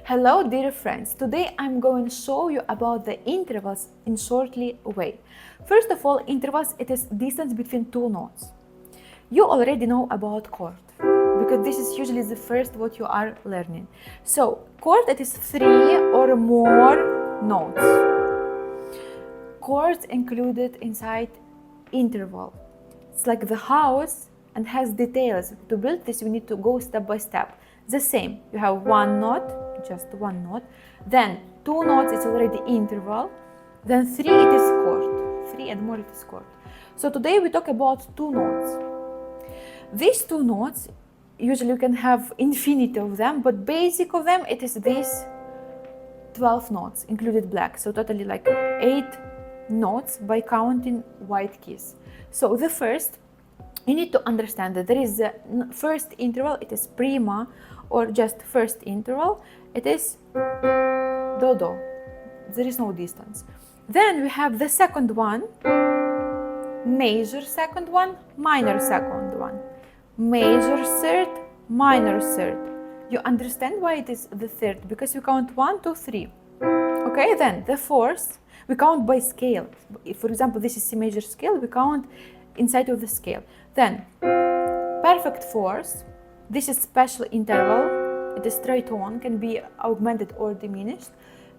Hello dear friends, today I'm going to show you about the intervals in shortly way. First of all, intervals, it is distance between two notes. You already know about chord because this is usually the first what you are learning. So chord, it is 3 or more notes. Chords included inside interval. It's like the house and has details. To build this, we need to go step by step. The same, you have one note, just one note, then two notes, it's already interval, then 3 it is chord, 3 and more it is chord. So today we talk about two notes. These two notes, usually you can have infinity of them, but basic of them, it is these 12 notes, included black, so totally like 8 notes by counting white keys. So the first, you need to understand that there is the first interval, it is prima, or just first interval, it is do-do. There is no distance. Then we have the second one, major second one, minor second one, major third, minor third. You understand why it is the third? Because we count 1, 2, 3. Okay, then the fourth, we count by scale. If, for example, this is C major scale, we count inside of the scale. Then perfect fourth, this is special interval. It is tritone, can be augmented or diminished.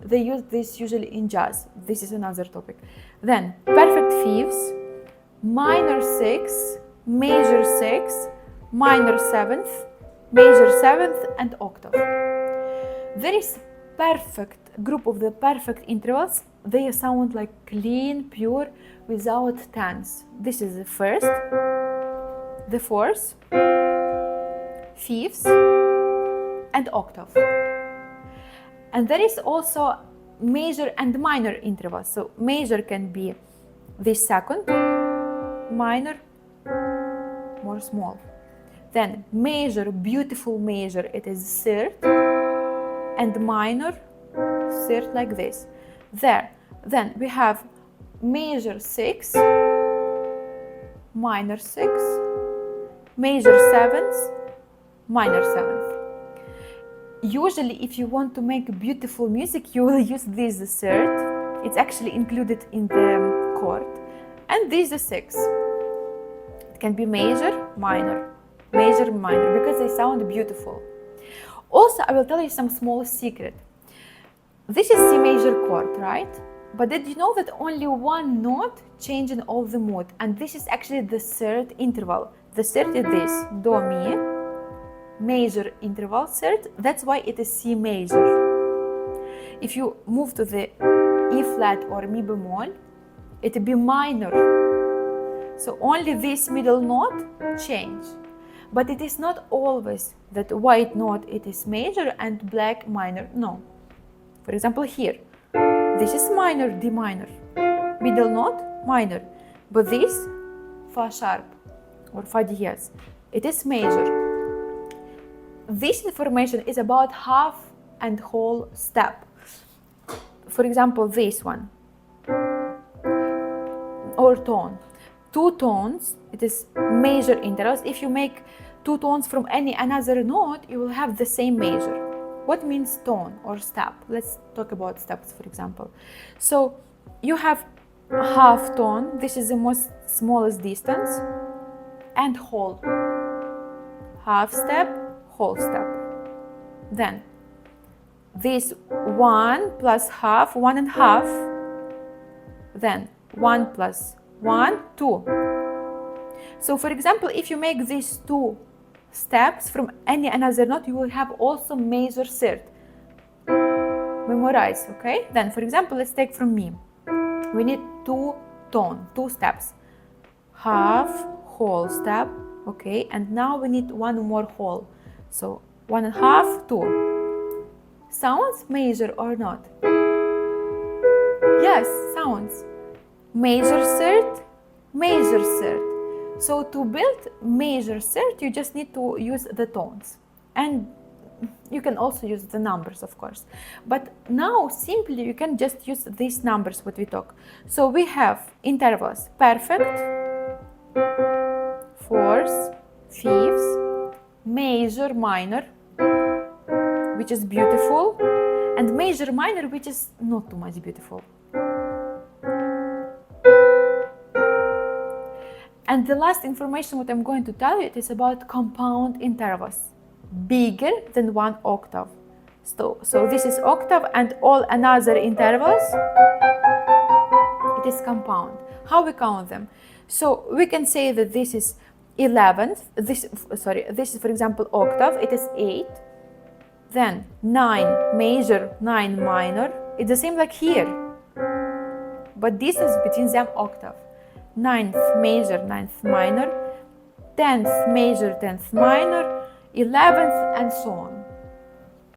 They use this usually in jazz. This is another topic. Then perfect fifths, minor sixth, major sixth, minor seventh, major seventh, and octave. There is perfect group of the perfect intervals. They sound like clean, pure, without tense. This is the first, the fourth, fifth, and octave. And there is also major and minor intervals. So major can be this second, minor, more small. Then major, beautiful major, it is third, and minor, third like this. There. Then we have major 6, minor 6, major 7th, minor 7th. Usually if you want to make beautiful music, you will use this the third. It's actually included in the chord. And this the 6. It can be major, minor, because they sound beautiful. Also, I will tell you some small secret. This is C major chord, right? But did you know that only one note changes all the mood? And this is actually the third interval. The third is this, do, mi, major interval third. That's why it is C major. If you move to the E flat or mi bemol, it will be minor. So only this middle note change. But it is not always that white note it is major and black minor. No. For example, here, this is minor, D minor, middle note, minor, but this, Fa sharp or Fa diez, it is major. This information is about half and whole step. For example, this one, or tone. Two tones, it is major intervals. If you make two tones from any another note, you will have the same major. What means tone or step? Let's talk about steps, for example. So you have half tone, this is the most smallest distance, and whole. Half step, whole step. Then this 1 plus half, 1 and half. Then 1 plus 1, 2. So for example, if you make these two steps from any another note, you will have also major third. Memorize, okay? Then, for example, let's take from mi. We need two steps. Half, whole step, okay? And now we need one more whole. So 1 and half, 2. Sounds major or not? Yes, sounds. Major third, major third. So to build major third, you just need to use the tones. And you can also use the numbers, of course. But now, simply, you can just use these numbers, what we talk. So we have intervals, perfect, fourth, fifth, major, minor, which is beautiful, and major minor, which is not too much beautiful. And the last information what I'm going to tell you, it is about compound intervals, bigger than 1 octave. So this is octave, and all another intervals, it is compound. How we count them? So we can say that this is 11th, this is for example octave, it is 8, then 9 major, 9 minor, it's the same like here, but distance between them octave. 9th major, 9th minor, 10th major, 10th minor, 11th, and so on.